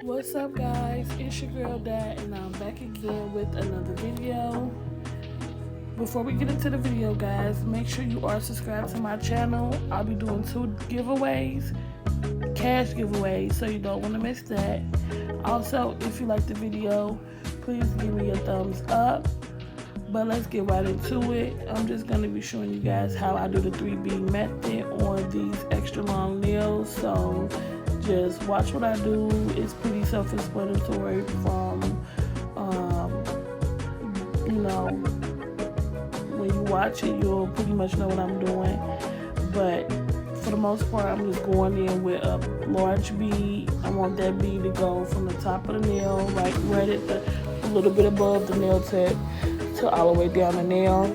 What's up, guys? It's your girl Dad, and I'm back again with another video. Before we get into the video, guys, make sure you are subscribed to my channel. I'll be doing 2 giveaways, cash giveaways, so you don't want to miss that. Also, if you like the video, please give me a thumbs up. But let's get right into it. I'm just going to be showing you guys how I do the 3B method on these extra long nails. So just watch what I do. It's pretty self-explanatory from, when you watch it, you'll pretty much know what I'm doing. But for the most part, I'm just going in with a large bead. I want that bead to go from the top of the nail, right at a little bit above the nail tip, to all the way down the nail.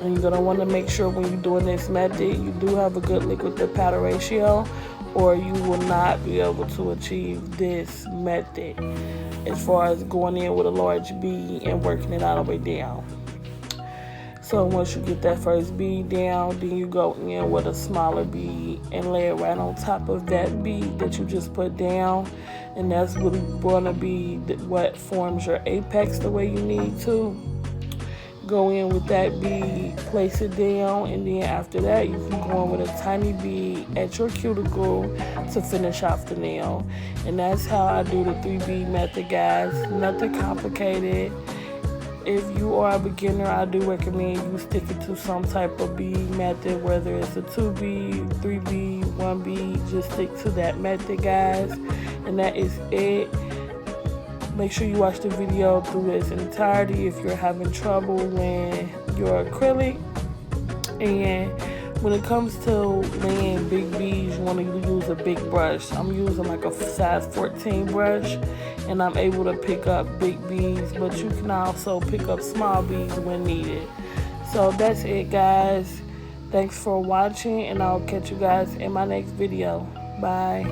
And you're going to want to make sure when you're doing this method, you do have a good liquid to powder ratio, or you will not be able to achieve this method as far as going in with a large bead and working it all the way down. So once you get that first bead down, then you go in with a smaller bead and lay it right on top of that bead that you just put down. And that's really going to be what forms your apex the way you need to. Go in with that bead, place it down, and then after that you can go in with a tiny bead at your cuticle to finish off the nail. And that's how I do the 3B method, guys. Nothing complicated. If you are a beginner, I do recommend you sticking to some type of bead method, whether it's a 2B, 3B, 1B. Just stick to that method, guys. And that is it. Make sure you watch the video through its entirety if you're having trouble with your acrylic. And when it comes to laying big beads, you want to use a big brush. I'm using like a size 14 brush, and I'm able to pick up big beads, but you can also pick up small beads when needed. So that's it, guys. Thanks for watching, and I'll catch you guys in my next video. Bye.